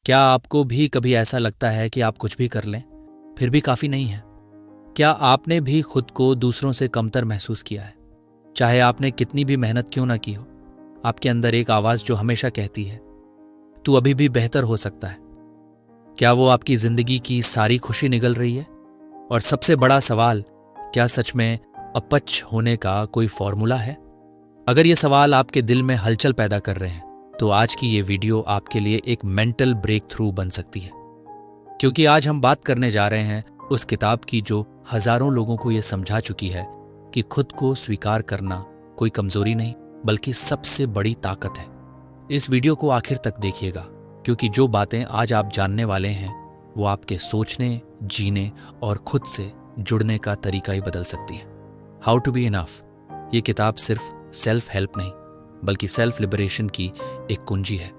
क्या आपको भी कभी ऐसा लगता है कि आप कुछ भी कर लें फिर भी काफ़ी नहीं है? क्या आपने भी खुद को दूसरों से कमतर महसूस किया है? चाहे आपने कितनी भी मेहनत क्यों ना की हो, आपके अंदर एक आवाज़ जो हमेशा कहती है, तू अभी भी बेहतर हो सकता है। क्या वो आपकी ज़िंदगी की सारी खुशी निगल रही है? और सबसे बड़ा सवाल, क्या सच में अपच होने का कोई फॉर्मूला है? अगर ये सवाल आपके दिल में हलचल पैदा कर रहे हैं, तो आज की ये वीडियो आपके लिए एक मेंटल ब्रेक थ्रू बन सकती है। क्योंकि आज हम बात करने जा रहे हैं उस किताब की जो हजारों लोगों को ये समझा चुकी है कि खुद को स्वीकार करना कोई कमजोरी नहीं बल्कि सबसे बड़ी ताकत है। इस वीडियो को आखिर तक देखिएगा, क्योंकि जो बातें आज आप जानने वाले हैं वो आपके सोचने, जीने और खुद से जुड़ने का तरीका ही बदल सकती है। हाउ टू बी इनफ, ये किताब सिर्फ सेल्फ हेल्प नहीं बल्कि सेल्फ लिबरेशन की एक कुंजी है।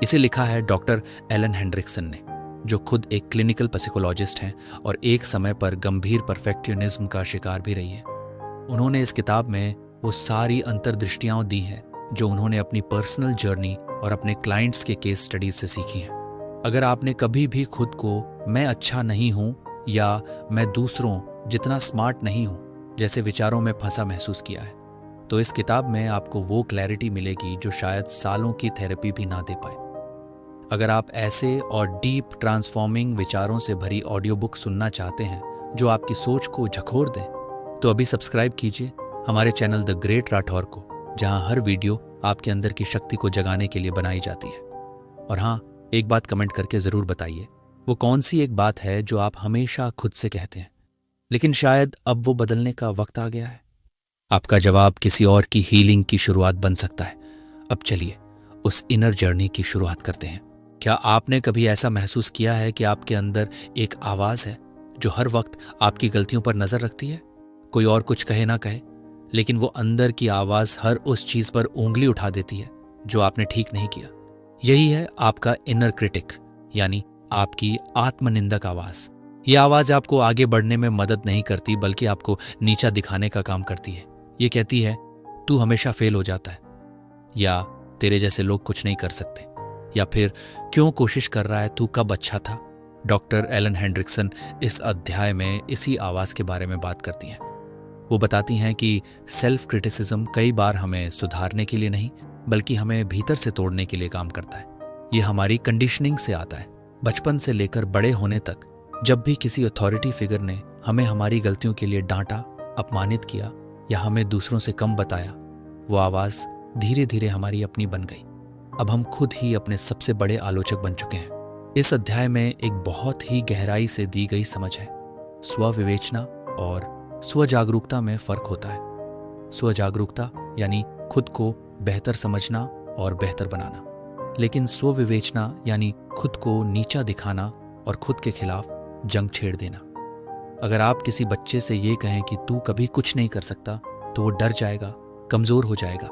इसे लिखा है डॉक्टर एलन हेंड्रिक्सन ने, जो खुद एक क्लिनिकल साइकोलॉजिस्ट हैं और एक समय पर गंभीर परफेक्शनिज्म का शिकार भी रही है। उन्होंने इस किताब में वो सारी अंतर्दृष्टियां दी हैं जो उन्होंने अपनी पर्सनल जर्नी और अपने क्लाइंट्स के केस स्टडीज से सीखी हैं। अगर आपने कभी भी खुद को मैं अच्छा नहीं हूं या मैं दूसरों जितना स्मार्ट नहीं हूं जैसे विचारों में फंसा महसूस किया है, तो इस किताब में आपको वो क्लैरिटी मिलेगी जो शायद सालों की थेरेपी भी ना दे पाए। अगर आप ऐसे और डीप ट्रांसफॉर्मिंग विचारों से भरी ऑडियो बुक सुनना चाहते हैं जो आपकी सोच को झकोर दें, तो अभी सब्सक्राइब कीजिए हमारे चैनल द ग्रेट राठौर को, जहां हर वीडियो आपके अंदर की शक्ति को जगाने के लिए बनाई जाती है। और हाँ, एक बात कमेंट करके जरूर बताइए, वो कौन सी एक बात है जो आप हमेशा खुद से कहते हैं लेकिन शायद अब वो बदलने का वक्त आ गया है। आपका जवाब किसी और की हीलिंग की शुरुआत बन सकता है। अब चलिए उस इनर जर्नी की शुरुआत करते हैं। क्या आपने कभी ऐसा महसूस किया है कि आपके अंदर एक आवाज़ है जो हर वक्त आपकी गलतियों पर नज़र रखती है? कोई और कुछ कहे ना कहे, लेकिन वो अंदर की आवाज़ हर उस चीज़ पर उंगली उठा देती है जो आपने ठीक नहीं किया। यही है आपका इनर क्रिटिक, यानी आपकी आत्मनिंदक आवाज़। ये आवाज़ आपको आगे बढ़ने में मदद नहीं करती बल्कि आपको नीचा दिखाने का काम करती है। ये कहती है, तू हमेशा फेल हो जाता है, या तेरे जैसे लोग कुछ नहीं कर सकते, या फिर क्यों कोशिश कर रहा है, तू कब अच्छा था। डॉक्टर एलन हेंड्रिक्सन इस अध्याय में इसी आवाज़ के बारे में बात करती हैं। वो बताती हैं कि सेल्फ क्रिटिसिज्म कई बार हमें सुधारने के लिए नहीं बल्कि हमें भीतर से तोड़ने के लिए काम करता है। ये हमारी कंडीशनिंग से आता है। बचपन से लेकर बड़े होने तक जब भी किसी अथॉरिटी फिगर ने हमें हमारी गलतियों के लिए डांटा, अपमानित किया या हमें दूसरों से कम बताया, वो आवाज़ धीरे धीरे हमारी अपनी बन गई। अब हम खुद ही अपने सबसे बड़े आलोचक बन चुके हैं। इस अध्याय में एक बहुत ही गहराई से दी गई समझ है। स्वविवेचना और स्वजागरूकता में फर्क होता है। स्वजागरूकता यानी खुद को बेहतर समझना और बेहतर बनाना, लेकिन स्वविवेचना यानी खुद को नीचा दिखाना और खुद के खिलाफ जंग छेड़ देना। अगर आप किसी बच्चे से ये कहें कि तू कभी कुछ नहीं कर सकता, तो वो डर जाएगा, कमजोर हो जाएगा।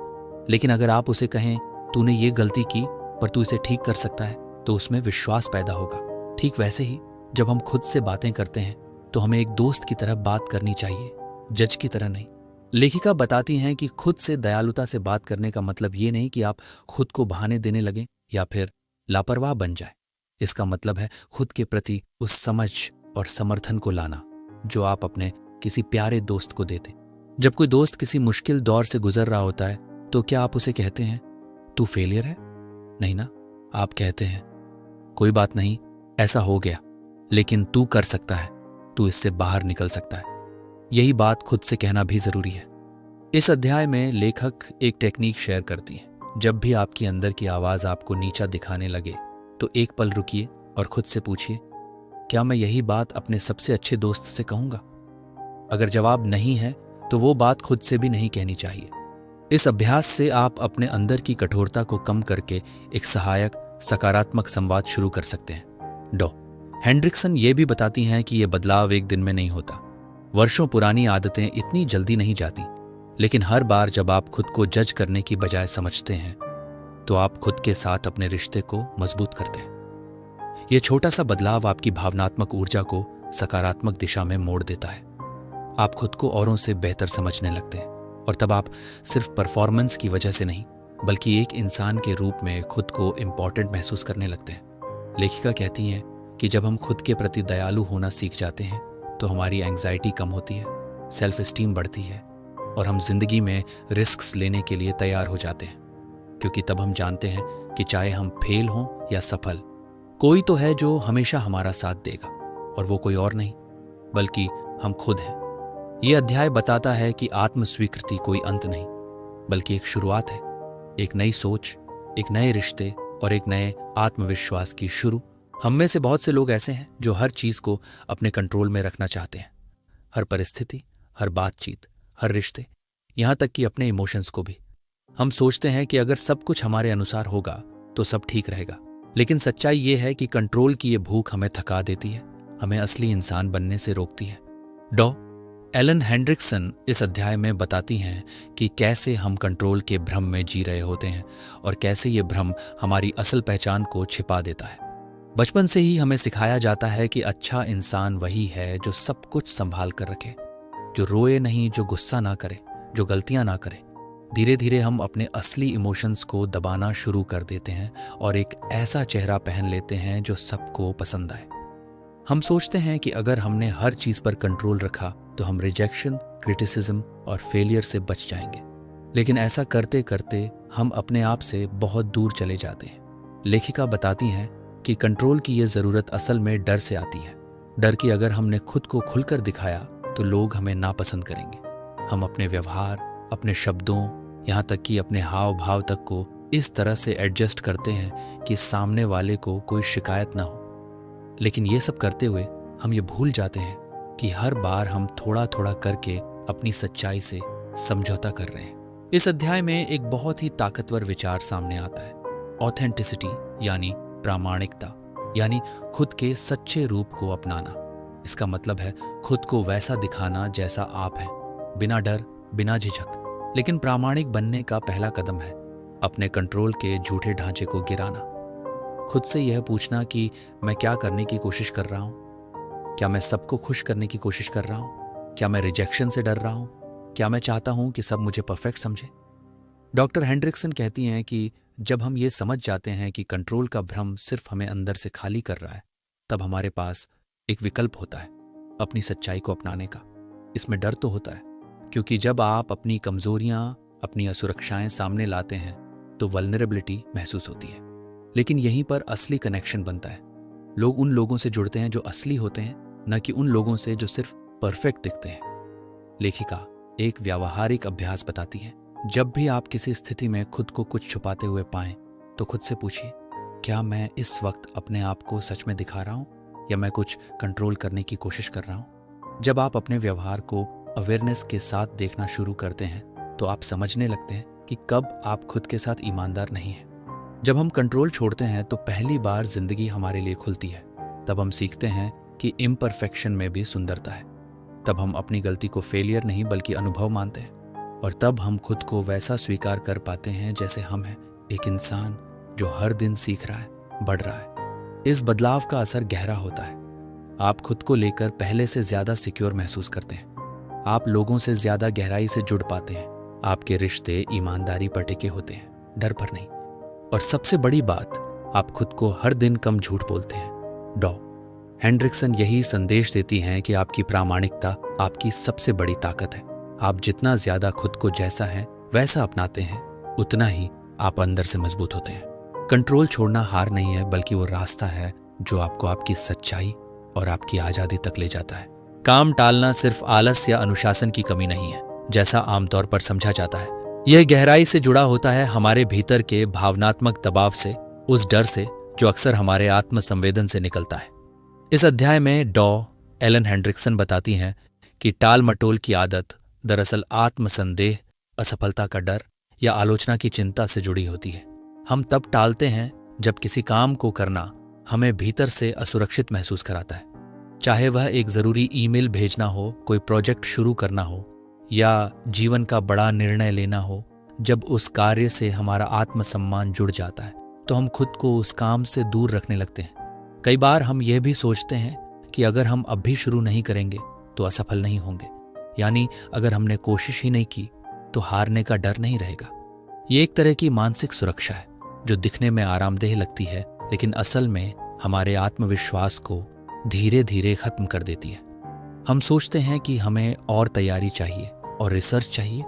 लेकिन अगर आप उसे कहें तूने ये गलती की पर तू इसे ठीक कर सकता है, तो उसमें विश्वास पैदा होगा। ठीक वैसे ही जब हम खुद से बातें करते हैं तो हमें एक दोस्त की तरह बात करनी चाहिए, जज की तरह नहीं। लेखिका बताती हैं कि खुद से दयालुता से बात करने का मतलब ये नहीं कि आप खुद को बहाने देने लगें या फिर लापरवाह बन जाए। इसका मतलब है खुद के प्रति उस समझ और समर्थन को लाना जो आप अपने किसी प्यारे दोस्त को देते। जब कोई दोस्त किसी मुश्किल दौर से गुजर रहा होता है, तो क्या आप उसे कहते हैं तू फेलियर है? नहीं ना, आप कहते हैं कोई बात नहीं, ऐसा हो गया, लेकिन तू कर सकता है, तू इससे बाहर निकल सकता है। यही बात खुद से कहना भी जरूरी है। इस अध्याय में लेखक एक टेक्निक शेयर करती है। जब भी आपकी अंदर की आवाज आपको नीचा दिखाने लगे, तो एक पल रुकिए और खुद से पूछिए, क्या मैं यही बात अपने सबसे अच्छे दोस्त से कहूंगा? अगर जवाब नहीं है, तो वो बात खुद से भी नहीं कहनी चाहिए। इस अभ्यास से आप अपने अंदर की कठोरता को कम करके एक सहायक, सकारात्मक संवाद शुरू कर सकते हैं। डॉ हेंड्रिक्सन ये भी बताती हैं कि यह बदलाव एक दिन में नहीं होता। वर्षों पुरानी आदतें इतनी जल्दी नहीं जाती, लेकिन हर बार जब आप खुद को जज करने की बजाय समझते हैं, तो आप खुद के साथ अपने रिश्ते को मजबूत करते हैं। यह छोटा सा बदलाव आपकी भावनात्मक ऊर्जा को सकारात्मक दिशा में मोड़ देता है। आप खुद को औरों से बेहतर समझने लगते हैं, और तब आप सिर्फ परफॉर्मेंस की वजह से नहीं, बल्कि एक इंसान के रूप में खुद को इम्पॉर्टेंट महसूस करने लगते हैं। लेखिका कहती हैं कि जब हम खुद के प्रति दयालु होना सीख जाते हैं तो हमारी एंग्जाइटी कम होती है, सेल्फ एस्टीम बढ़ती है और हम जिंदगी में रिस्क्स लेने के लिए तैयार हो जाते हैं, क्योंकि तब हम जानते हैं कि चाहे हम फेल हों या सफल, कोई तो है जो हमेशा हमारा साथ देगा, और वो कोई और नहीं बल्कि हम खुद हैं। ये अध्याय बताता है कि आत्म स्वीकृति कोई अंत नहीं बल्कि एक शुरुआत है, एक नई सोच, एक नए रिश्ते और एक नए आत्मविश्वास की शुरू। हम में से बहुत से लोग ऐसे हैं जो हर चीज को अपने कंट्रोल में रखना चाहते हैं, हर परिस्थिति, हर बातचीत, हर रिश्ते, यहां तक कि अपने इमोशंस को भी। हम सोचते हैं कि अगर सब कुछ हमारे अनुसार होगा तो सब ठीक रहेगा, लेकिन सच्चाई ये है कि कंट्रोल की ये भूख हमें थका देती है, हमें असली इंसान बनने से रोकती है। डॉ एलन हेंड्रिक्सन इस अध्याय में बताती हैं कि कैसे हम कंट्रोल के भ्रम में जी रहे होते हैं और कैसे ये भ्रम हमारी असल पहचान को छिपा देता है। बचपन से ही हमें सिखाया जाता है कि अच्छा इंसान वही है जो सब कुछ संभाल कर रखे, जो रोए नहीं, जो गुस्सा ना करे, जो गलतियां ना करे। धीरे धीरे हम अपने असली इमोशंस को दबाना शुरू कर देते हैं और एक ऐसा चेहरा पहन लेते हैं जो सबको पसंद आए। हम सोचते हैं कि अगर हमने हर चीज पर कंट्रोल रखा तो हम रिजेक्शन, क्रिटिसिज्म और फेलियर से बच जाएंगे, लेकिन ऐसा करते करते हम अपने आप से बहुत दूर चले जाते हैं। लेखिका बताती हैं कि कंट्रोल की ये जरूरत असल में डर से आती है। डर कि अगर हमने खुद को खुलकर दिखाया तो लोग हमें नापसंद करेंगे। हम अपने व्यवहार, अपने शब्दों, यहाँ तक कि अपने हाव भाव तक को इस तरह से एडजस्ट करते हैं कि सामने वाले को कोई शिकायत ना हो। लेकिन ये सब करते हुए हम ये भूल जाते हैं कि हर बार हम थोड़ा थोड़ा करके अपनी सच्चाई से समझौता कर रहे हैं। इस अध्याय में एक बहुत ही ताकतवर विचार सामने आता है, ऑथेंटिसिटी यानी प्रामाणिकता, यानी खुद के सच्चे रूप को अपनाना। इसका मतलब है खुद को वैसा दिखाना जैसा आप हैं, बिना डर, बिना झिझक। लेकिन प्रामाणिक बनने का पहला कदम है अपने कंट्रोल के झूठे ढांचे को गिराना। खुद से यह पूछना कि मैं क्या करने की कोशिश कर रहा हूं? क्या मैं सबको खुश करने की कोशिश कर रहा हूं? क्या मैं रिजेक्शन से डर रहा हूं? क्या मैं चाहता हूं कि सब मुझे परफेक्ट समझे? डॉक्टर हेंड्रिक्सन कहती हैं कि जब हम ये समझ जाते हैं कि कंट्रोल का भ्रम सिर्फ हमें अंदर से खाली कर रहा है, तब हमारे पास एक विकल्प होता है अपनी सच्चाई को अपनाने का। इसमें डर तो होता है, क्योंकि जब आप अपनी कमजोरियां, अपनी असुरक्षाएं सामने लाते हैं तो वल्नरेबिलिटी महसूस होती है। लेकिन यहीं पर असली कनेक्शन बनता है। लोग उन लोगों से जुड़ते हैं जो असली होते हैं, न कि उन लोगों से जो सिर्फ परफेक्ट दिखते हैं। लेखिका एक व्यावहारिक अभ्यास बताती है। जब भी आप किसी स्थिति में खुद को कुछ छुपाते हुए पाएं तो खुद से पूछिए, क्या मैं इस वक्त अपने आप को सच में दिखा रहा हूं या मैं कुछ कंट्रोल करने की कोशिश कर रहा हूं? जब आप अपने व्यवहार को अवेयरनेस के साथ देखना शुरू करते हैं तो आप समझने लगते हैं कि कब आप खुद के साथ ईमानदार नहीं हैं। जब हम कंट्रोल छोड़ते हैं तो पहली बार जिंदगी हमारे लिए खुलती है। तब हम सीखते हैं कि इम्परफेक्शन में भी सुंदरता है। तब हम अपनी गलती को फेलियर नहीं बल्कि अनुभव मानते हैं, और तब हम खुद को वैसा स्वीकार कर पाते हैं जैसे हम हैं, एक इंसान जो हर दिन सीख रहा है, बढ़ रहा है। इस बदलाव का असर गहरा होता है। आप खुद को लेकर पहले से ज्यादा सिक्योर महसूस करते हैं। आप लोगों से ज्यादा गहराई से जुड़ पाते हैं। आपके रिश्ते ईमानदारी पर टिके होते हैं, डर पर नहीं। और सबसे बड़ी बात, आप खुद को हर दिन कम झूठ बोलते हैं। डॉ हेंड्रिक्सन यही संदेश देती हैं कि आपकी प्रामाणिकता आपकी सबसे बड़ी ताकत है। आप जितना ज्यादा खुद को जैसा है वैसा अपनाते हैं, उतना ही आप अंदर से मजबूत होते हैं। कंट्रोल छोड़ना हार नहीं है, बल्कि वो रास्ता है जो आपको आपकी सच्चाई और आपकी आजादी तक ले जाता है। काम टालना सिर्फ आलस या अनुशासन की कमी नहीं है, जैसा आमतौर पर समझा जाता है। यह गहराई से जुड़ा होता है हमारे भीतर के भावनात्मक दबाव से, उस डर से जो अक्सर हमारे आत्म संवेदन से निकलता है। इस अध्याय में डॉ एलन हेंड्रिक्सन बताती हैं कि टाल मटोल की आदत दरअसल आत्म संदेह, असफलता का डर या आलोचना की चिंता से जुड़ी होती है। हम तब टालते हैं जब किसी काम को करना हमें भीतर से असुरक्षित महसूस कराता है, चाहे वह एक जरूरी ईमेल भेजना हो, कोई प्रोजेक्ट शुरू करना हो या जीवन का बड़ा निर्णय लेना हो। जब उस कार्य से हमारा आत्मसम्मान जुड़ जाता है तो हम खुद को उस काम से दूर रखने लगते हैं। कई बार हम यह भी सोचते हैं कि अगर हम अब भी शुरू नहीं करेंगे तो असफल नहीं होंगे, यानी अगर हमने कोशिश ही नहीं की तो हारने का डर नहीं रहेगा। ये एक तरह की मानसिक सुरक्षा है जो दिखने में आरामदेह लगती है, लेकिन असल में हमारे आत्मविश्वास को धीरे धीरे खत्म कर देती है। हम सोचते हैं कि हमें और तैयारी चाहिए और रिसर्च चाहिए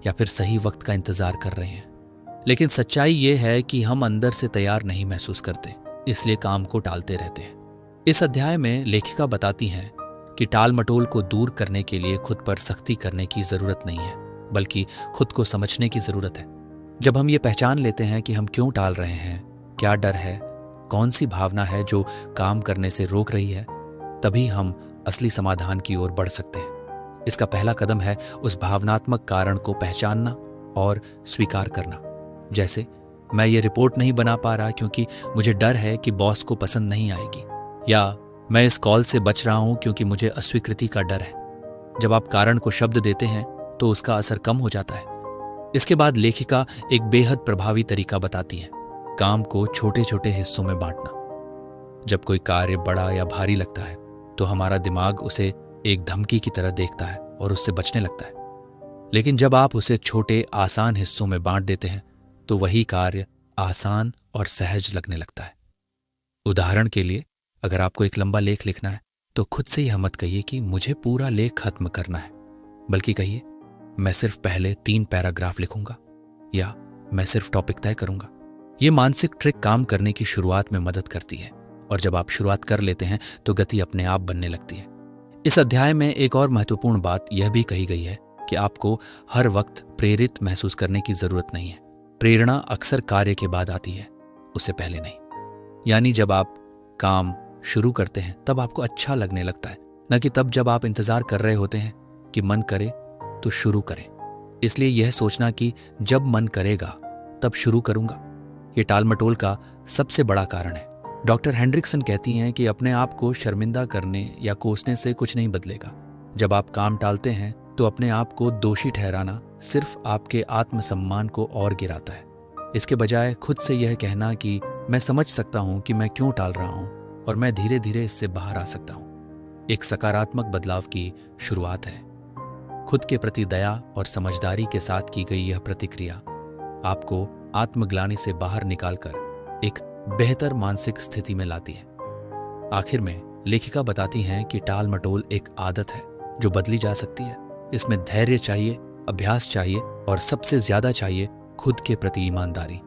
या फिर सही वक्त का इंतजार कर रहे हैं। लेकिन सच्चाई ये है कि हम अंदर से तैयार नहीं महसूस करते, इसलिए काम को टालते रहते हैं। इस अध्याय में लेखिका बताती हैं कि टाल मटोल को दूर करने के लिए खुद पर सख्ती करने की जरूरत नहीं है, बल्कि खुद को समझने की जरूरत है। जब हम ये पहचान लेते हैं कि हम क्यों टाल रहे हैं, क्या डर है, कौन सी भावना है जो काम करने से रोक रही है, तभी हम असली समाधान की ओर बढ़ सकते हैं। इसका पहला कदम है उस भावनात्मक कारण को पहचानना और स्वीकार करना। जैसे, मैं ये रिपोर्ट नहीं बना पा रहा क्योंकि मुझे डर है कि बॉस को पसंद नहीं आएगी, या मैं इस कॉल से बच रहा हूं क्योंकि मुझे अस्वीकृति का डर है। जब आप कारण को शब्द देते हैं तो उसका असर कम हो जाता है। इसके बाद लेखिका एक बेहद प्रभावी तरीका बताती है, काम को छोटे छोटे हिस्सों में बांटना। जब कोई कार्य बड़ा या भारी लगता है तो हमारा दिमाग उसे एक धमकी की तरह देखता है और उससे बचने लगता है। लेकिन जब आप उसे छोटे आसान हिस्सों में बांट देते हैं तो वही कार्य आसान और सहज लगने लगता है। उदाहरण के लिए, अगर आपको एक लंबा लेख लिखना है तो खुद से यह मत कहिए कि मुझे पूरा लेख खत्म करना है, बल्कि कहिए, मैं सिर्फ पहले 3 पैराग्राफ लिखूंगा, या मैं सिर्फ टॉपिक तय करूंगा। ये मानसिक ट्रिक काम करने की शुरुआत में मदद करती है, और जब आप शुरुआत कर लेते हैं तो गति अपने आप बनने लगती है। इस अध्याय में एक और महत्वपूर्ण बात यह भी कही गई है कि आपको हर वक्त प्रेरित महसूस करने की जरूरत नहीं है। प्रेरणा अक्सर कार्य के बाद आती है, उससे पहले नहीं। यानी जब आप काम शुरू करते हैं तब आपको अच्छा लगने लगता है, न कि तब जब आप इंतजार कर रहे होते हैं कि मन करे तो शुरू करें। इसलिए यह सोचना कि जब मन करेगा तब शुरू करूंगा, ये टालमटोल का सबसे बड़ा कारण है। डॉक्टर हेंड्रिक्सन कहती हैं कि अपने आप को शर्मिंदा करने या कोसने से कुछ नहीं बदलेगा। जब आप काम टालते हैं तो अपने आप को दोषी ठहराना सिर्फ आपके आत्मसम्मान को और गिराता है। इसके बजाय खुद से यह कहना कि मैं समझ सकता हूं कि मैं क्यों टाल रहा हूं और मैं धीरे धीरे इससे बाहर आ सकता हूं, एक सकारात्मक बदलाव की शुरुआत है। खुद के प्रति दया और समझदारी के साथ की गई यह प्रतिक्रिया आपको आत्मग्लानि से बाहर निकालकर एक बेहतर मानसिक स्थिति में लाती है। आखिर में लेखिका बताती हैं कि टाल मटोल एक आदत है जो बदली जा सकती है। इसमें धैर्य चाहिए, अभ्यास चाहिए और सबसे ज्यादा चाहिए खुद के प्रति ईमानदारी।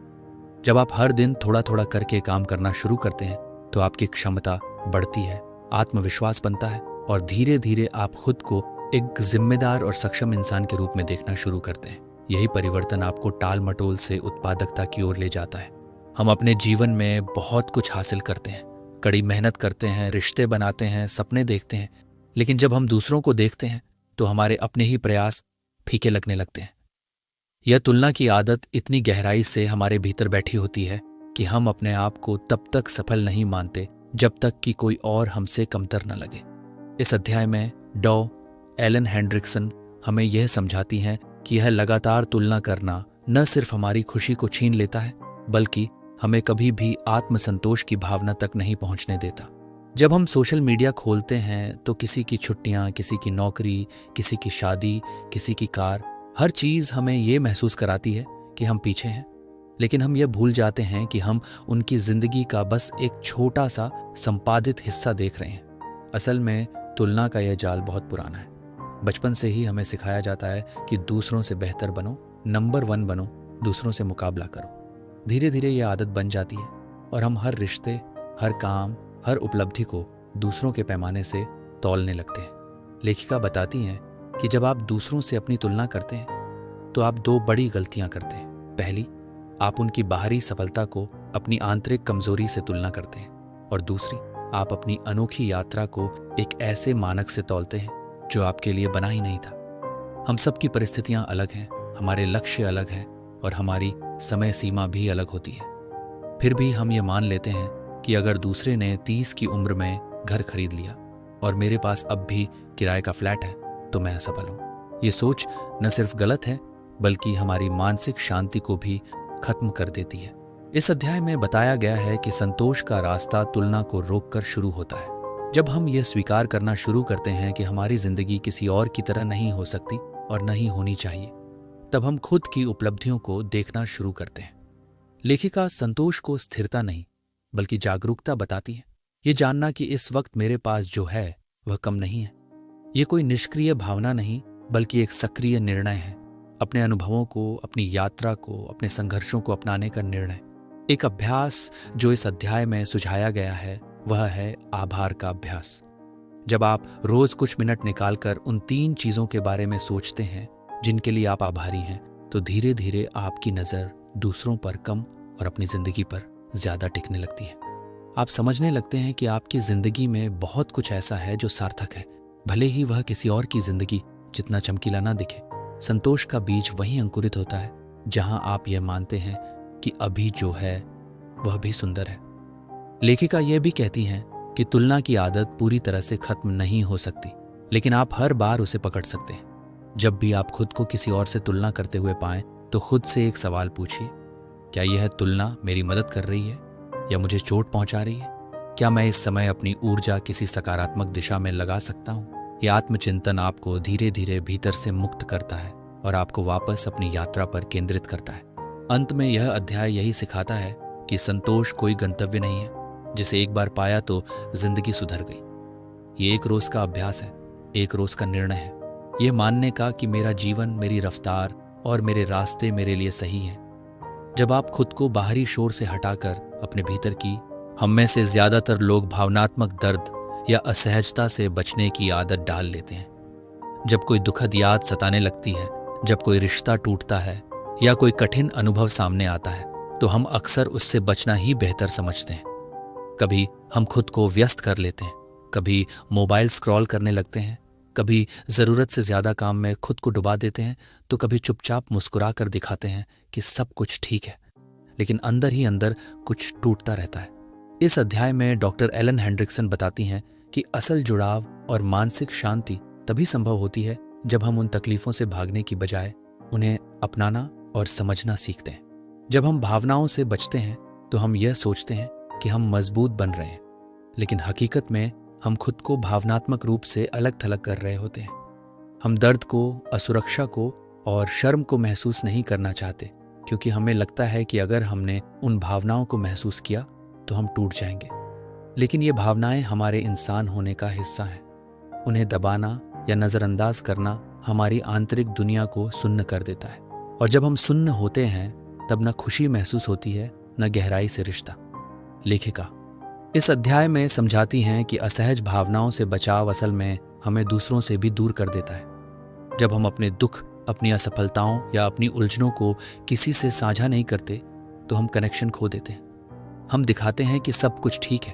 जब आप हर दिन थोड़ा थोड़ा करके काम करना शुरू करते हैं तो आपकी क्षमता बढ़ती है, आत्मविश्वास बनता है और धीरे धीरे आप खुद को एक जिम्मेदार और सक्षम इंसान के रूप में देखना शुरू करते हैं। यही परिवर्तन आपको टाल मटोल से उत्पादकता की ओर ले जाता है। हम अपने जीवन में बहुत कुछ हासिल करते हैं, कड़ी मेहनत करते हैं, रिश्ते बनाते हैं, सपने देखते हैं, लेकिन जब हम दूसरों को देखते हैं तो हमारे अपने ही प्रयास फीके लगने लगते हैं। यह तुलना की आदत इतनी गहराई से हमारे भीतर बैठी होती है कि हम अपने आप को तब तक सफल नहीं मानते जब तक कि कोई और हमसे कमतर न लगे। इस अध्याय में डॉ एलन हेंड्रिक्सन हमें यह समझाती हैं कि यह लगातार तुलना करना न सिर्फ हमारी खुशी को छीन लेता है, बल्कि हमें कभी भी आत्मसंतोष की भावना तक नहीं पहुंचने देता। जब हम सोशल मीडिया खोलते हैं तो किसी की छुट्टियां, किसी की नौकरी, किसी की शादी, किसी की कार, हर चीज हमें यह महसूस कराती है कि हम पीछे हैं। लेकिन हम यह भूल जाते हैं कि हम उनकी जिंदगी का बस एक छोटा सा संपादित हिस्सा देख रहे हैं। असल में तुलना का यह जाल बहुत पुराना है। बचपन से ही हमें सिखाया जाता है कि दूसरों से बेहतर बनो, नंबर 1 बनो, दूसरों से मुकाबला करो। धीरे धीरे यह आदत बन जाती है और हम हर रिश्ते, हर काम, हर उपलब्धि को दूसरों के पैमाने से तौलने लगते हैं। लेखिका बताती हैं कि जब आप दूसरों से अपनी तुलना करते हैं तो आप 2 बड़ी गलतियां करते हैं। पहली, आप उनकी बाहरी सफलता को अपनी आंतरिक कमजोरी से तुलना करते हैं, और दूसरी, आप अपनी अनोखी यात्रा को एक ऐसे मानक से तौलते हैं जो आपके लिए बना ही नहीं था। हम सबकी परिस्थितियां अलग हैं, हमारे लक्ष्य अलग हैं और हमारी समय सीमा भी अलग होती है। फिर भी हम ये मान लेते हैं कि अगर दूसरे ने 30 की उम्र में घर खरीद लिया और मेरे पास अब भी किराए का फ्लैट है तो मैं असफल हूं। ये सोच न सिर्फ गलत है बल्कि हमारी मानसिक शांति को भी खत्म कर देती है। इस अध्याय में बताया गया है कि संतोष का रास्ता तुलना को रोककर शुरू होता है। जब हम यह स्वीकार करना शुरू करते हैं कि हमारी जिंदगी किसी और की तरह नहीं हो सकती और नहीं होनी चाहिए, तब हम खुद की उपलब्धियों को देखना शुरू करते हैं। लेखिका संतोष को स्थिरता नहीं बल्कि जागरूकता बताती हैं। ये जानना कि इस वक्त मेरे पास जो है वह कम नहीं है। ये कोई निष्क्रिय भावना नहीं, बल्कि एक सक्रिय निर्णय है। अपने अनुभवों को, अपनी यात्रा को, अपने संघर्षों को अपनाने का निर्णय। एक अभ्यास जो इस अध्याय में सुझाया गया है वह है आभार का अभ्यास। जब आप रोज कुछ मिनट निकालकर उन 3 चीजों के बारे में सोचते हैं जिनके लिए आप आभारी हैं, तो धीरे धीरे आपकी नजर दूसरों पर कम और अपनी जिंदगी पर ज्यादा टिकने लगती है। आप समझने लगते हैं कि आपकी जिंदगी में बहुत कुछ ऐसा है जो सार्थक है, भले ही वह किसी और की जिंदगी जितना चमकीला ना दिखे। संतोष का बीज वहीं अंकुरित होता है जहां आप यह मानते हैं कि अभी जो है वह भी सुंदर है। लेखिका यह भी कहती हैं कि तुलना की आदत पूरी तरह से खत्म नहीं हो सकती, लेकिन आप हर बार उसे पकड़ सकते हैं। जब भी आप खुद को किसी और से तुलना करते हुए पाएं, तो खुद से एक सवाल पूछिए, क्या यह तुलना मेरी मदद कर रही है या मुझे चोट पहुंचा रही है? क्या मैं इस समय अपनी ऊर्जा किसी सकारात्मक दिशा में लगा सकता हूं? यह आत्मचिंतन आपको धीरे धीरे भीतर से मुक्त करता है और आपको वापस अपनी यात्रा पर केंद्रित करता है। अंत में यह अध्याय यही सिखाता है कि संतोष कोई गंतव्य नहीं है जिसे एक बार पाया तो जिंदगी सुधर गई। ये एक रोज का अभ्यास है, एक रोज का निर्णय है, यह मानने का कि मेरा जीवन, मेरी रफ्तार और मेरे रास्ते मेरे लिए सही हैं। जब आप खुद को बाहरी शोर से हटाकर अपने भीतर की, हम में से ज्यादातर लोग भावनात्मक दर्द या असहजता से बचने की आदत डाल लेते हैं। जब कोई दुखद याद सताने लगती है, जब कोई रिश्ता टूटता है या कोई कठिन अनुभव सामने आता है, तो हम अक्सर उससे बचना ही बेहतर समझते हैं। कभी हम खुद को व्यस्त कर लेते हैं, कभी मोबाइल स्क्रॉल करने लगते हैं, कभी जरूरत से ज्यादा काम में खुद को डुबा देते हैं, तो कभी चुपचाप मुस्कुरा कर दिखाते हैं कि सब कुछ ठीक है, लेकिन अंदर ही अंदर कुछ टूटता रहता है। इस अध्याय में डॉक्टर एलन हेंड्रिक्सन बताती हैं कि असल जुड़ाव और मानसिक शांति तभी संभव होती है जब हम उन तकलीफों से भागने की बजाय उन्हें अपनाना और समझना सीखते हैं। जब हम भावनाओं से बचते हैं तो हम यह सोचते हैं कि हम मजबूत बन रहे हैं, लेकिन हकीकत में हम खुद को भावनात्मक रूप से अलग थलग कर रहे होते हैं। हम दर्द को, असुरक्षा को और शर्म को महसूस नहीं करना चाहते, क्योंकि हमें लगता है कि अगर हमने उन भावनाओं को महसूस किया तो हम टूट जाएंगे। लेकिन ये भावनाएं हमारे इंसान होने का हिस्सा हैं। उन्हें दबाना या नजरअंदाज करना हमारी आंतरिक दुनिया को सुन्न कर देता है, और जब हम सुन्न होते हैं तब न खुशी महसूस होती है, न गहराई से रिश्ता। लेखिका इस अध्याय में समझाती हैं कि असहज भावनाओं से बचाव असल में हमें दूसरों से भी दूर कर देता है। जब हम अपने दुख, अपनी असफलताओं या अपनी उलझनों को किसी से साझा नहीं करते, तो हम कनेक्शन खो देते हैं। हम दिखाते हैं कि सब कुछ ठीक है,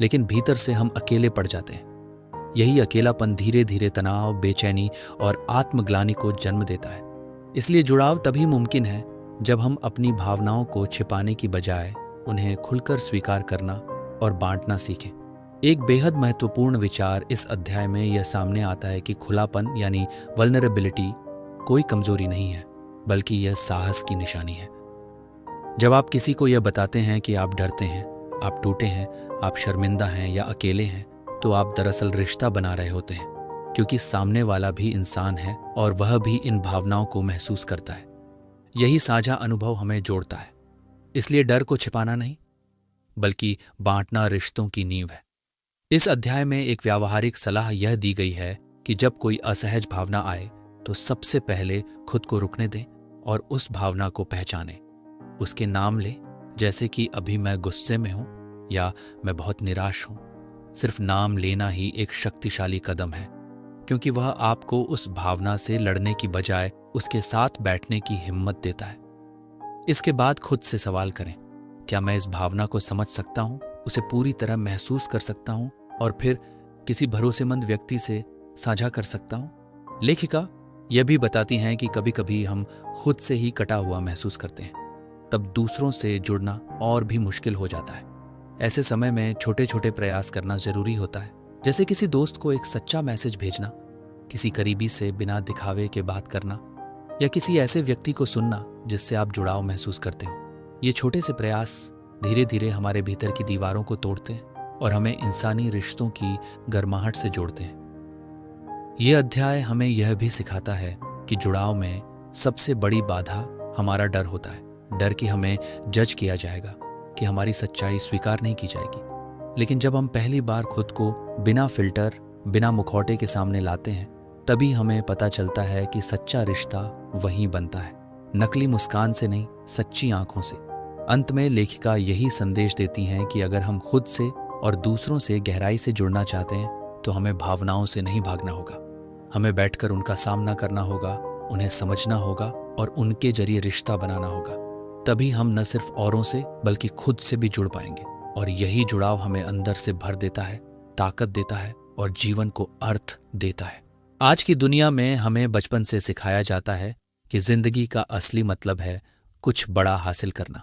लेकिन भीतर से हम अकेले पड़ जाते हैं। यही अकेलापन धीरे धीरे तनाव, बेचैनी और आत्मग्लानि को जन्म देता है। इसलिए जुड़ाव तभी मुमकिन है जब हम अपनी भावनाओं को छिपाने की बजाय उन्हें खुलकर स्वीकार करना और बांटना सीखें। एक बेहद महत्वपूर्ण विचार इस अध्याय में यह सामने आता है कि खुलापन यानी वल्नरेबिलिटी कोई कमजोरी नहीं है, बल्कि यह साहस की निशानी है। जब आप किसी को यह बताते हैं कि आप डरते हैं, आप टूटे हैं, आप शर्मिंदा हैं या अकेले हैं, तो आप दरअसल रिश्ता बना रहे होते हैं, क्योंकि सामने वाला भी इंसान है और वह भी इन भावनाओं को महसूस करता है। यही साझा अनुभव हमें जोड़ता है। इसलिए डर को छिपाना नहीं, बल्कि बांटना रिश्तों की नींव है। इस अध्याय में एक व्यावहारिक सलाह यह दी गई है कि जब कोई असहज भावना आए तो सबसे पहले खुद को रुकने दें और उस भावना को पहचानें। उसके नाम लें, जैसे कि अभी मैं गुस्से में हूं या मैं बहुत निराश हूं। सिर्फ नाम लेना ही एक शक्तिशाली कदम है, क्योंकि वह आपको उस भावना से लड़ने की बजाय उसके साथ बैठने की हिम्मत देता है। इसके बाद खुद से सवाल करें, क्या मैं इस भावना को समझ सकता हूं, उसे पूरी तरह महसूस कर सकता हूं और फिर किसी भरोसेमंद व्यक्ति से साझा कर सकता हूं? लेखिका यह भी बताती हैं कि कभी कभी हम खुद से ही कटा हुआ महसूस करते हैं, तब दूसरों से जुड़ना और भी मुश्किल हो जाता है। ऐसे समय में छोटे छोटे प्रयास करना जरूरी होता है, जैसे किसी दोस्त को एक सच्चा मैसेज भेजना, किसी करीबी से बिना दिखावे के बात करना, या किसी ऐसे व्यक्ति को सुनना जिससे आप जुड़ाव महसूस करते हो। ये छोटे से प्रयास धीरे धीरे हमारे भीतर की दीवारों को तोड़ते हैं और हमें इंसानी रिश्तों की गर्माहट से जोड़ते हैं। ये अध्याय हमें यह भी सिखाता है कि जुड़ाव में सबसे बड़ी बाधा हमारा डर होता है। डर कि हमें जज किया जाएगा, कि हमारी सच्चाई स्वीकार नहीं की जाएगी। लेकिन जब हम पहली बार खुद को बिना फिल्टर, बिना मुखौटे के सामने लाते हैं, तभी हमें पता चलता है कि सच्चा रिश्ता वहीं बनता है, नकली मुस्कान से नहीं, सच्ची आंखों से। अंत में लेखिका यही संदेश देती हैं कि अगर हम खुद से और दूसरों से गहराई से जुड़ना चाहते हैं तो हमें भावनाओं से नहीं भागना होगा। हमें बैठकर उनका सामना करना होगा, उन्हें समझना होगा और उनके जरिए रिश्ता बनाना होगा। तभी हम न सिर्फ औरों से बल्कि खुद से भी जुड़ पाएंगे और यही जुड़ाव हमें अंदर से भर देता है, ताकत देता है और जीवन को अर्थ देता है। आज की दुनिया में हमें बचपन से सिखाया जाता है कि जिंदगी का असली मतलब है कुछ बड़ा हासिल करना,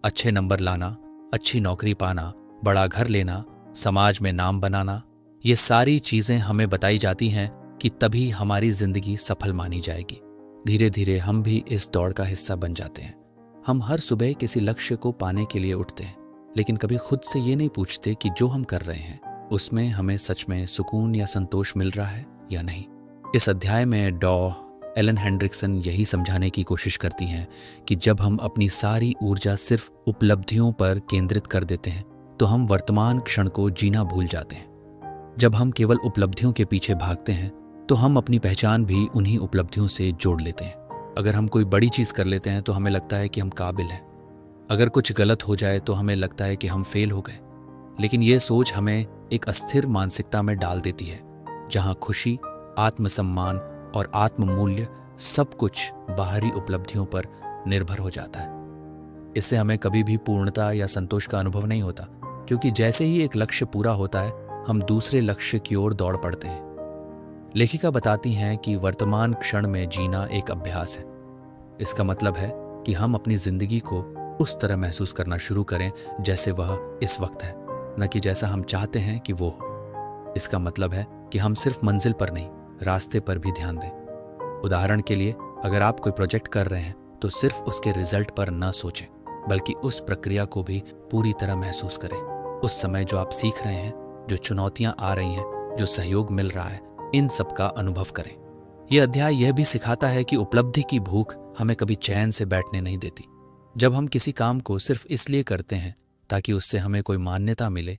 अच्छे नंबर लाना, अच्छी नौकरी पाना, बड़ा घर लेना, समाज में नाम बनाना। ये सारी चीजें हमें बताई जाती हैं कि तभी हमारी जिंदगी सफल मानी जाएगी। धीरे धीरे हम भी इस दौड़ का हिस्सा बन जाते हैं। हम हर सुबह किसी लक्ष्य को पाने के लिए उठते हैं, लेकिन कभी खुद से ये नहीं पूछते कि जो हम कर रहे हैं उसमें हमें सच में सुकून या संतोष मिल रहा है या नहीं। इस अध्याय में डॉ एलन हेंड्रिक्सन यही समझाने की कोशिश करती हैं कि जब हम अपनी सारी ऊर्जा सिर्फ उपलब्धियों पर केंद्रित कर देते हैं तो हम वर्तमान क्षण को जीना भूल जाते हैं। जब हम केवल उपलब्धियों के पीछे भागते हैं तो हम अपनी पहचान भी उन्हीं उपलब्धियों से जोड़ लेते हैं। अगर हम कोई बड़ी चीज कर लेते हैं तो हमें लगता है कि हम काबिल हैं। अगर कुछ गलत हो जाए तो हमें लगता है कि हम फेल हो गए। लेकिन ये सोच हमें एक अस्थिर मानसिकता में डाल देती है, जहां खुशी, आत्मसम्मान और आत्ममूल्य सब कुछ बाहरी उपलब्धियों पर निर्भर हो जाता है। इससे हमें कभी भी पूर्णता या संतोष का अनुभव नहीं होता, क्योंकि जैसे ही एक लक्ष्य पूरा होता है हम दूसरे लक्ष्य की ओर दौड़ पड़ते हैं। लेखिका बताती हैं कि वर्तमान क्षण में जीना एक अभ्यास है। इसका मतलब है कि हम अपनी जिंदगी को उस तरह महसूस करना शुरू करें जैसे वह इस वक्त है, न कि जैसा हम चाहते हैं कि वो हो। इसका मतलब है कि हम सिर्फ मंजिल पर नहीं, रास्ते पर भी ध्यान दें। उदाहरण के लिए, अगर आप कोई प्रोजेक्ट कर रहे हैं तो सिर्फ उसके रिजल्ट पर न सोचें, बल्कि उस प्रक्रिया को भी पूरी तरह महसूस करें। उस समय जो आप सीख रहे हैं, जो चुनौतियां आ रही हैं, जो सहयोग मिल रहा है, इन सब का अनुभव करें। यह अध्याय यह भी सिखाता है कि उपलब्धि की भूख हमें कभी चैन से बैठने नहीं देती। जब हम किसी काम को सिर्फ इसलिए करते हैं ताकि उससे हमें कोई मान्यता मिले,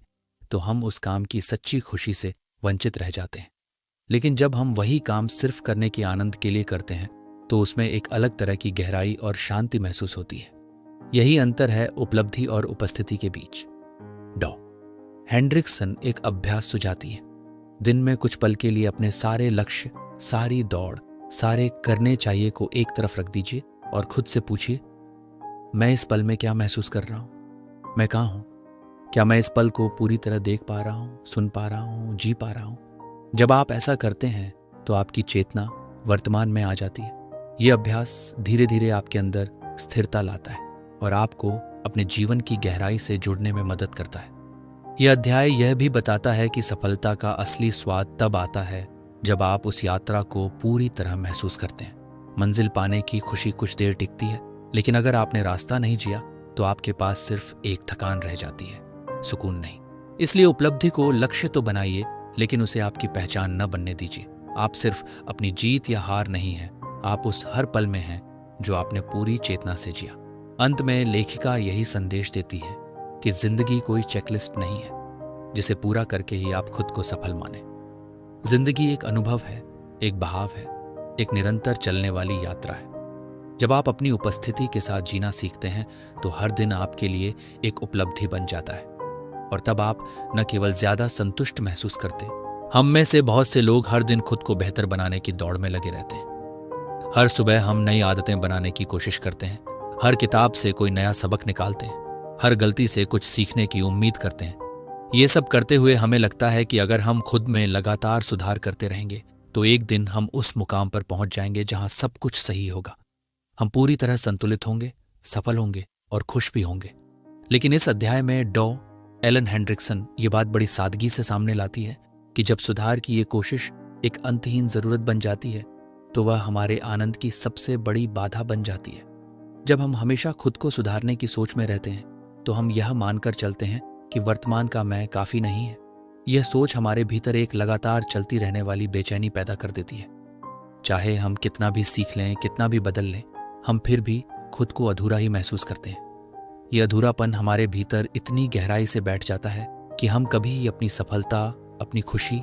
तो हम उस काम की सच्ची खुशी से वंचित रह जाते हैं। लेकिन जब हम वही काम सिर्फ करने के आनंद के लिए करते हैं तो उसमें एक अलग तरह की गहराई और शांति महसूस होती है। यही अंतर है उपलब्धि और उपस्थिति के बीच। डॉ हेंड्रिक्सन एक अभ्यास सुझाती है। दिन में कुछ पल के लिए अपने सारे लक्ष्य, सारी दौड़, सारे करने चाहिए को एक तरफ रख दीजिए और खुद से पूछिए, मैं इस पल में क्या महसूस कर रहा हूं? मैं कहां हूं? क्या मैं इस पल को पूरी तरह देख पा रहा हूं, सुन पा रहा हूं, जी पा रहा हूं? जब आप ऐसा करते हैं तो आपकी चेतना वर्तमान में आ जाती है। यह अभ्यास धीरे धीरे आपके अंदर स्थिरता लाता है और आपको अपने जीवन की गहराई से जुड़ने में मदद करता है। यह अध्याय यह भी बताता है कि सफलता का असली स्वाद तब आता है जब आप उस यात्रा को पूरी तरह महसूस करते हैं। मंजिल पाने की खुशी कुछ देर टिकती है, लेकिन अगर आपने रास्ता नहीं जिया तो आपके पास सिर्फ एक थकान रह जाती है, सुकून नहीं। इसलिए उपलब्धि को लक्ष्य तो बनाइए, लेकिन उसे आपकी पहचान न बनने दीजिए। आप सिर्फ अपनी जीत या हार नहीं हैं, आप उस हर पल में हैं जो आपने पूरी चेतना से जिया। अंत में लेखिका यही संदेश देती है कि जिंदगी कोई चेकलिस्ट नहीं है जिसे पूरा करके ही आप खुद को सफल माने। जिंदगी एक अनुभव है, एक बहाव है, एक निरंतर चलने वाली यात्रा है। जब आप अपनी उपस्थिति के साथ जीना सीखते हैं तो हर दिन आपके लिए एक उपलब्धि बन जाता है और तब आप न केवल ज्यादा संतुष्ट महसूस करते, हम में से बहुत से लोग हर दिन खुद को बेहतर बनाने की दौड़ में लगे रहते हैं। हर सुबह हम नई आदतें बनाने की कोशिश करते हैं, हर किताब से कोई नया सबक निकालते हैं, हर गलती से कुछ सीखने की उम्मीद करते हैं। ये सब करते हुए हमें लगता है कि अगर हम खुद में लगातार सुधार करते रहेंगे तो एक दिन हम उस मुकाम पर पहुंच जाएंगे जहां सब कुछ सही होगा। हम पूरी तरह संतुलित होंगे, सफल होंगे और खुश भी होंगे। लेकिन इस अध्याय में डॉ एलन हेंड्रिक्सन ये बात बड़ी सादगी से सामने लाती है कि जब सुधार की ये कोशिश एक अंतहीन जरूरत बन जाती है तो वह हमारे आनंद की सबसे बड़ी बाधा बन जाती है। जब हम हमेशा खुद को सुधारने की सोच में रहते हैं तो हम यह मानकर चलते हैं कि वर्तमान का मैं काफी नहीं है। यह सोच हमारे भीतर एक लगातार चलती रहने वाली बेचैनी पैदा कर देती है। चाहे हम कितना भी सीख लें, कितना भी बदल लें, हम फिर भी खुद को अधूरा ही महसूस करते हैं। ये अधूरापन हमारे भीतर इतनी गहराई से बैठ जाता है कि हम कभी अपनी सफलता, अपनी खुशी,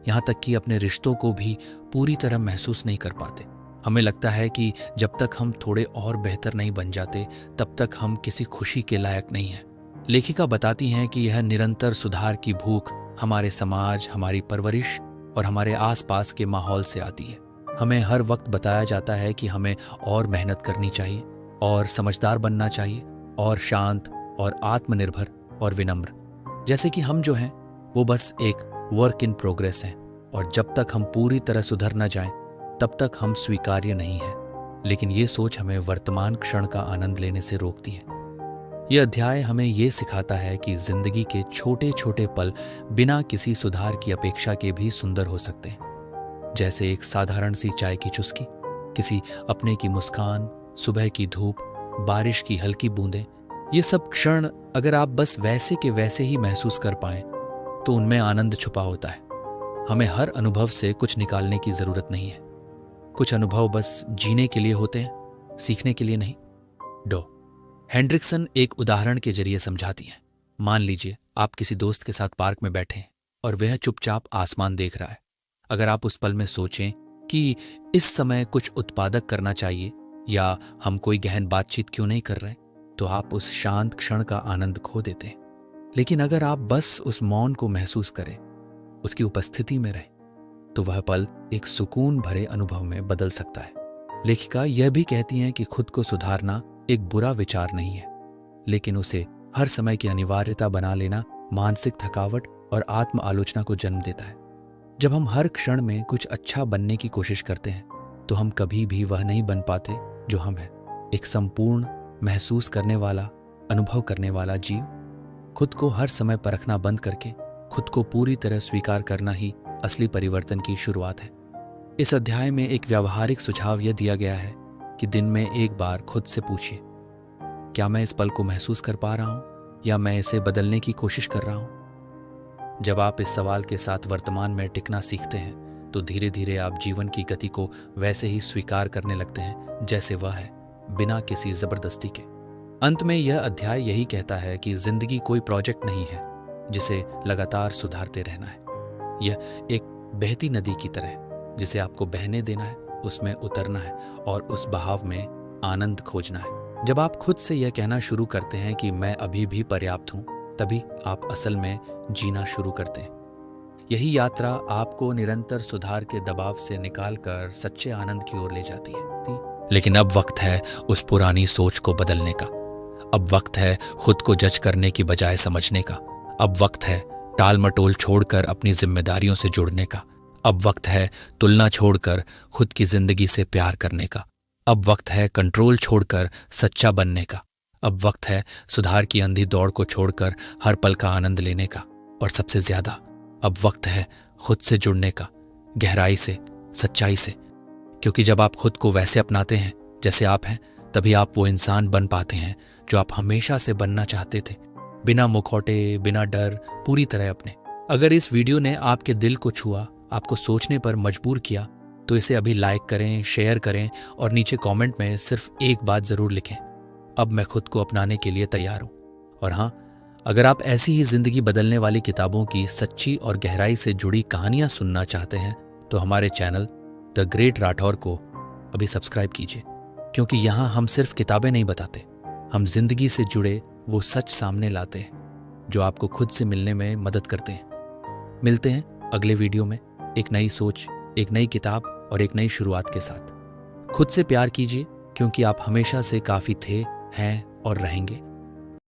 यहाँ तक कि अपने रिश्तों को भी पूरी तरह महसूस नहीं कर पाते। हमें लगता है कि जब तक हम थोड़े और बेहतर नहीं बन जाते तब तक हम किसी खुशी के लायक नहीं हैं। लेखिका बताती हैं कि यह निरंतर सुधार की भूख हमारे समाज, हमारी परवरिश और हमारे आसपास के माहौल से आती है। हमें हर वक्त बताया जाता है कि हमें और मेहनत करनी चाहिए, और समझदार बनना चाहिए, और शांत और आत्मनिर्भर और विनम्र, जैसे कि हम जो हैं वो बस एक वर्क इन प्रोग्रेस हैं और जब तक हम पूरी तरह सुधर न जाएं तब तक हम स्वीकार्य नहीं हैं। लेकिन ये सोच हमें वर्तमान क्षण का आनंद लेने से रोकती है। यह अध्याय हमें ये सिखाता है कि जिंदगी के छोटे छोटे पल बिना किसी सुधार की अपेक्षा के भी सुंदर हो सकते हैं, जैसे एक साधारण सी चाय की चुस्की, किसी अपने की मुस्कान, सुबह की धूप, बारिश की हल्की बूंदें। ये सब क्षण अगर आप बस वैसे के वैसे ही महसूस कर पाएं तो उनमें आनंद छुपा होता है। हमें हर अनुभव से कुछ निकालने की जरूरत नहीं है। कुछ अनुभव बस जीने के लिए होते हैं, सीखने के लिए नहीं। डॉ हेंड्रिक्सन एक उदाहरण के जरिए समझाती हैं। मान लीजिए आप किसी दोस्त के साथ पार्क में बैठे हैं और वह चुपचाप आसमान देख रहा है। अगर आप उस पल में सोचें कि इस समय कुछ उत्पादक करना चाहिए या हम कोई गहन बातचीत क्यों नहीं कर रहे, तो आप उस शांत क्षण का आनंद खो देते हैं। लेकिन अगर आप बस उस मौन को महसूस करें, उसकी उपस्थिति में रहें, तो वह पल एक सुकून भरे अनुभव में बदल सकता है। लेखिका यह भी कहती हैं कि खुद को सुधारना एक बुरा विचार नहीं है, लेकिन उसे हर समय की अनिवार्यता बना लेना मानसिक थकावट और आत्म आलोचना को जन्म देता है। जब हम हर क्षण में कुछ अच्छा बनने की कोशिश करते हैं तो हम कभी भी वह नहीं बन पाते जो हम हैं, एक संपूर्ण महसूस करने वाला, अनुभव करने वाला जीव। खुद को हर समय परखना बंद करके खुद को पूरी तरह स्वीकार करना ही असली परिवर्तन की शुरुआत है। इस अध्याय में एक व्यावहारिक सुझाव यह दिया गया है कि दिन में एक बार खुद से पूछिए, क्या मैं इस पल को महसूस कर पा रहा हूं या मैं इसे बदलने की कोशिश कर रहा हूं? जब आप इस सवाल के साथ वर्तमान में टिकना सीखते हैं तो धीरे धीरे आप जीवन की गति को वैसे ही स्वीकार करने लगते हैं जैसे वह है, बिना किसी जबरदस्ती के। अंत में यह अध्याय यही कहता है कि जिंदगी कोई प्रोजेक्ट नहीं है जिसे लगातार सुधारते रहना है। यह एक बहती नदी की तरह है जिसे आपको बहने देना है, उसमें उतरना है और उस बहाव में आनंद खोजना है। जब आप खुद से यह कहना शुरू करते हैं कि मैं अभी भी पर्याप्त हूं, तभी आप असल में जीना शुरू करते हैं। यही यात्रा आपको निरंतर सुधार के दबाव से निकालकर सच्चे आनंद की ओर ले जाती है। लेकिन अब वक्त है उस पुरानी सोच को बदलने का। अब वक्त है खुद को जज करने की बजाय समझने का। अब वक्त है टाल मटोल छोड़कर अपनी जिम्मेदारियों से जुड़ने का। अब वक्त है तुलना छोड़कर खुद की जिंदगी से प्यार करने का। अब वक्त है कंट्रोल छोड़कर सच्चा बनने का। अब वक्त है सुधार की अंधी दौड़ को छोड़कर हर पल का आनंद लेने का। और सबसे ज्यादा अब वक्त है खुद से जुड़ने का, गहराई से, सच्चाई से। क्योंकि जब आप खुद को वैसे अपनाते हैं जैसे आप हैं, तभी आप वो इंसान बन पाते हैं जो आप हमेशा से बनना चाहते थे, बिना मुखौटे, बिना डर, पूरी तरह अपने। अगर इस वीडियो ने आपके दिल को छुआ, आपको सोचने पर मजबूर किया, तो इसे अभी लाइक करें, शेयर करें और नीचे कमेंट में सिर्फ एक बात जरूर लिखें, अब मैं खुद को अपनाने के लिए तैयार हूं। और हाँ, अगर आप ऐसी ही जिंदगी बदलने वाली किताबों की सच्ची और गहराई से जुड़ी कहानियां सुनना चाहते हैं तो हमारे चैनल द ग्रेट राठौर को अभी सब्सक्राइब कीजिए, क्योंकि यहाँ हम सिर्फ किताबें नहीं बताते, हम जिंदगी से जुड़े वो सच सामने लाते हैं जो आपको खुद से मिलने में मदद करते हैं। मिलते हैं अगले वीडियो में एक नई सोच, एक नई किताब और एक नई शुरुआत के साथ। खुद से प्यार कीजिए, क्योंकि आप हमेशा से काफी थे, हैं और रहेंगे।